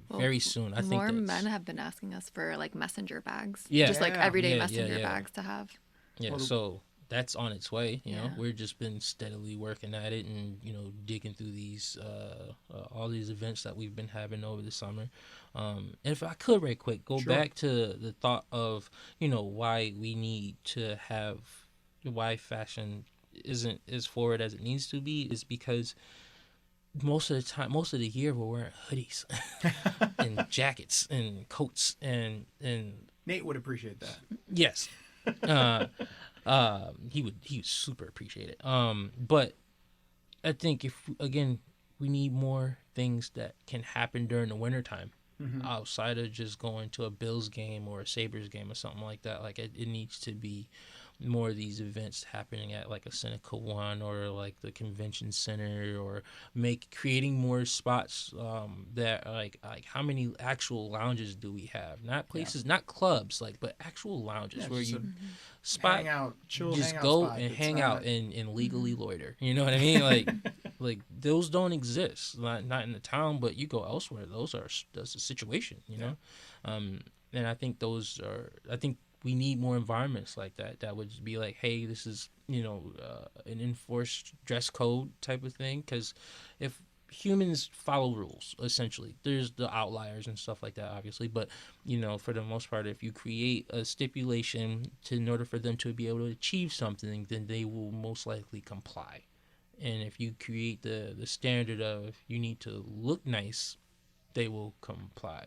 very soon. I think more men have been asking us for like messenger bags, Yeah. just like everyday Yeah, messenger yeah. bags to have. Yeah, so that's on its way. You know, Yeah. we've just been steadily working at it and, you know, digging through these all these events that we've been having over the summer. And if I could, right quick, go back to the thought of, you know, why we need to have why fashion isn't as forward as it needs to be is because most of the year we're wearing hoodies and jackets and coats and Nate would appreciate that. yes. He would super appreciate it. But I think we need more things that can happen during the wintertime outside of just going to a Bills game or a Sabres game or something like that. Like it needs to be more of these events happening at like a Seneca One or like the convention center, or creating more spots that like how many actual lounges do we have? Not places, not clubs, like, but actual lounges where just you a spot hang out, chill, just hangout go spot and that's hang not- out and legally loiter. You know what I mean? Like like those don't exist. Not in the town, but you go elsewhere. That's a situation. You know, and I think I think we need more environments like that. That would be like, hey, this is, you know, an enforced dress code type of thing. Because if humans follow rules, essentially, there's the outliers and stuff like that, obviously. But, you know, for the most part, if you create a stipulation in order for them to be able to achieve something, then they will most likely comply. And if you create the standard of you need to look nice, they will comply.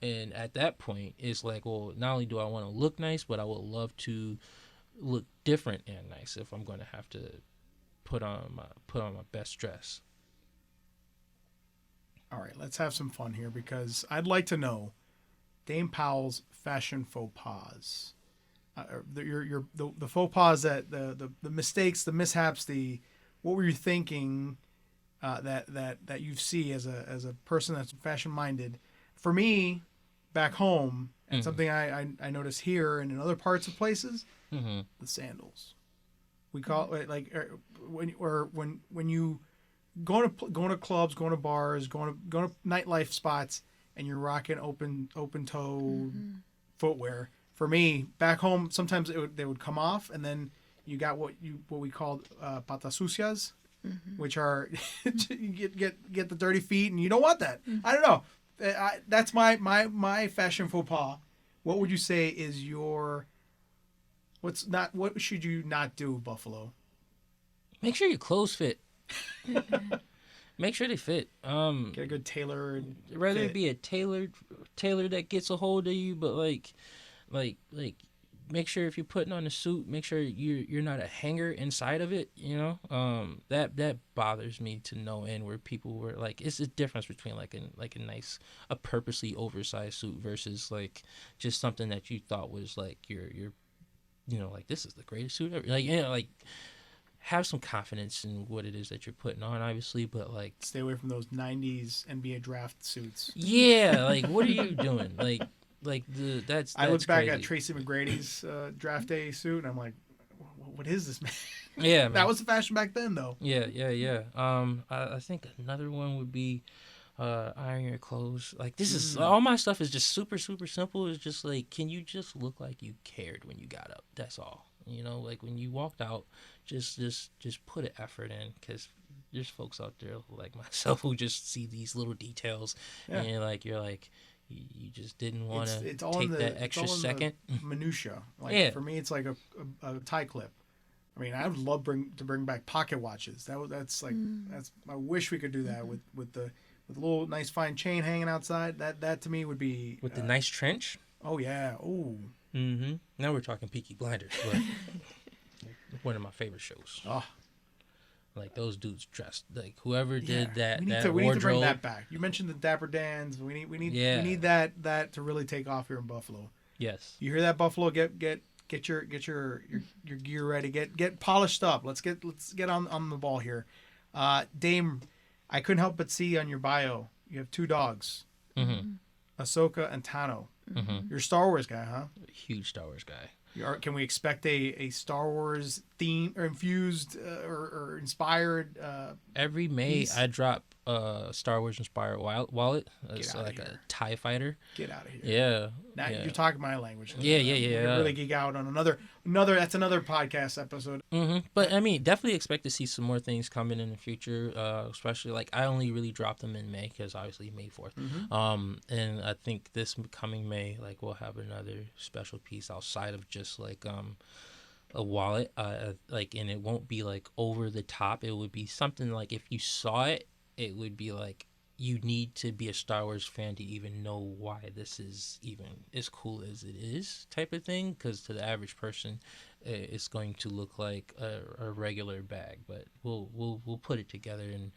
And at that point, it's like, well, not only do I want to look nice, but I would love to look different and nice if I'm going to have to put on my best dress. All right, let's have some fun here because I'd like to know Dame Powell's fashion faux pas. The faux pas that the mistakes, the mishaps, what were you thinking that you see as a person that's fashion minded? For me, back home, and something I notice here and in other parts of places, the sandals. We call it like when you going to clubs, going to bars, going to nightlife spots, and you're rocking open toe footwear. For me, back home, sometimes they would come off, and then you got what we called patas sucias, which are you get the dirty feet, and you don't want that. I don't know. That's my fashion faux pas. What would you say is your what should you not do, Buffalo? Make sure your clothes fit. Make sure they fit. Get a good tailor. Rather it be a tailor that gets a hold of you, but like make sure if you're putting on a suit, make sure you're not a hanger inside of it. You know, that bothers me to no end. Where people were like, it's a difference between like a purposely oversized suit versus like just something that you thought was like your you know, like this is the greatest suit ever. Like, you know, like have some confidence in what it is that you're putting on, obviously, but like stay away from those '90s NBA draft suits. Yeah, like what are you doing? That's I look back crazy. at Tracy McGrady's draft day suit, and I'm like, what is this, man? Yeah, man. That was the fashion back then, though. Yeah. I think another one would be iron your clothes. Like this is all my stuff is just super simple. It's just like, can you just look like you cared when you got up? That's all. You know, like when you walked out, just put an effort in, because there's folks out there like myself who just see these little details, and you're like you just didn't want to take that extra second. Minutia. Like for me, it's like a tie clip. I mean, I would love to bring back pocket watches. That's I wish we could do that with the little nice fine chain hanging outside. That to me would be with the nice trench. Oh yeah. Ooh. Mm-hmm. Now we're talking Peaky Blinders, but one of my favorite shows. Oh. Like those dudes dressed like whoever did that. We need to bring that back. You mentioned the Dapper Dans. We need that to really take off here in Buffalo. Yes. You hear that, Buffalo? Get your gear ready. Get polished up. Let's get on the ball here. Dame, I couldn't help but see on your bio you have 2 dogs, Ahsoka and Tano. Mm-hmm. You're a Star Wars guy, huh? Huge Star Wars guy. Can we expect a Star Wars theme or infused or inspired? Every May piece? I drop Star Wars inspired wallet. It's like a TIE fighter. Get out of here. Yeah. Now you're talking my language. Yeah. Really geek out on another. That's another podcast episode. Mm-hmm. But I mean, definitely expect to see some more things coming in the future. Especially like I only really dropped them in May because obviously May 4th. Mm-hmm. And I think this coming May, like we'll have another special piece outside of just like a wallet. Like, and it won't be like over the top. It would be something like if you saw it, it would be like you need to be a Star Wars fan to even know why this is even as cool as it is, type of thing. Because to the average person, it's going to look like a regular bag, but we'll put it together, and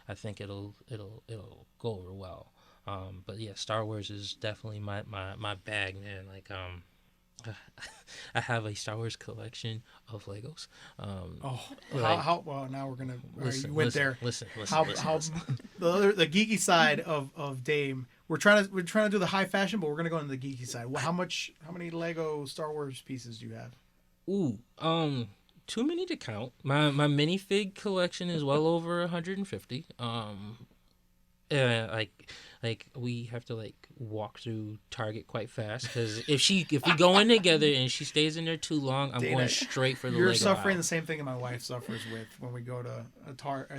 I think it'll go over well. But yeah, Star Wars is definitely my bag, man. Like I have a Star Wars collection of Legos. How well now we're gonna. Listen, you went listen, there. Listen. The geeky side of Dame. We're trying to do the high fashion, but we're gonna go into the geeky side. How many Lego Star Wars pieces do you have? Ooh, too many to count. My minifig collection is well over 150. Like we have to like walk through Target quite fast, because if we go in together and she stays in there too long, I'm going straight for the You're Lego suffering aisle. the same thing that my wife suffers with when we go to a Target.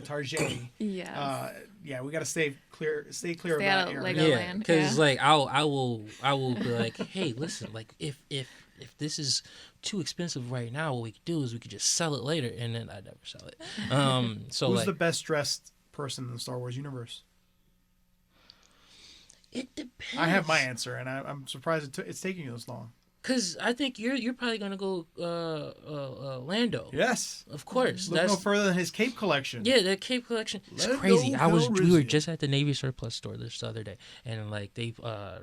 Yes. Yeah, we got to stay clear of Stay that out of area. Lego Yeah, land. because like I will be like, hey, listen, like if this is too expensive right now, what we could do is we could just sell it later, and then I never sell it. So who's like, the best dressed person in the Star Wars universe? it depends. I have my answer, and I'm surprised it's taking you this long. Because I think you're probably gonna go Lando. Yes, Of course. Look no further than his cape collection. Yeah, that cape collection. It's Lando crazy. We were Calrissian. just at the Navy surplus store this other day, and like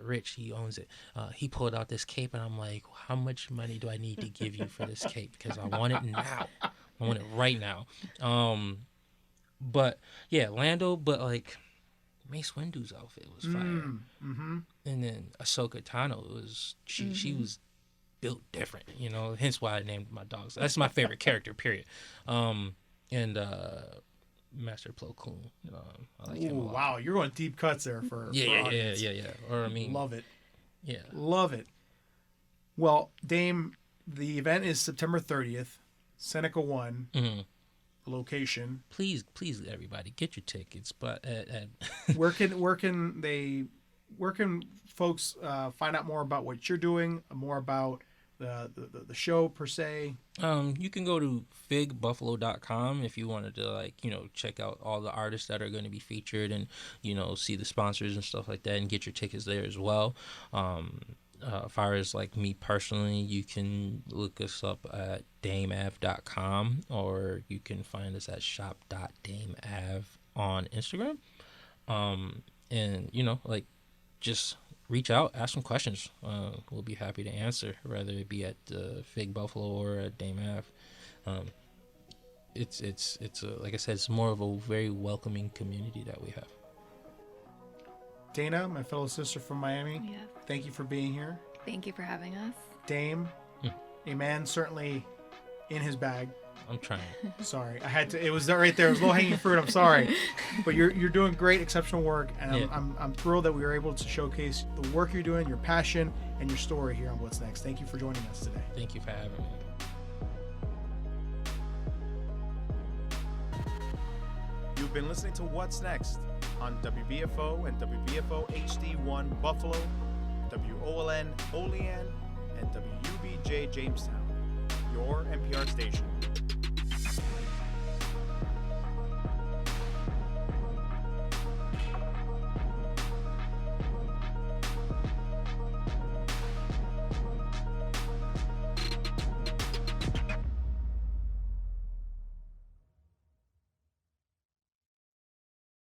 Rich, he owns it. He pulled out this cape, and I'm like, how much money do I need to give you for this cape? Because I want it now. I want it right now. But yeah, Lando. But like Mace Windu's outfit was fire, Mm-hmm. and then Ahsoka Tano was she was built different, you know. Hence why I named my dogs. That's my favorite character, period. And Master Plo Koon. I like him a lot. Wow, you're going deep cuts there for audience. Yeah. Or I mean, Love it. Yeah. Love it. Well, Dame, the event is September 30th, Seneca 1, location. Please, everybody, get your tickets. But Where can folks find out more about what you're doing, more about the show per se? You can go to figbuffalo.com if you wanted to, like, check out all the artists that are going to be featured and, see the sponsors and stuff like that and get your tickets there as well. As far as like me personally, you can look us up at dameav.com, or you can find us at shop.dameav on Instagram. And just reach out, ask some questions. We'll be happy to answer, whether it be at Fig Buffalo or at Dame Ave. It's like I said, it's more of a very welcoming community that we have. Dana, my fellow sister from Miami, Yes. thank you for being here. Thank you for having us. Dame, a man certainly in his bag. I'm trying. Sorry, I had to. It was right there. It was low hanging fruit. I'm sorry, but you're doing great, exceptional work, and I'm thrilled that we were able to showcase the work you're doing, your passion, and your story here on What's Next. Thank you for joining us today. Thank you for having me. You've been listening to What's Next on WBFO and WBFO HD1 Buffalo, WOLN Olean, and WUBJ Jamestown, your NPR station.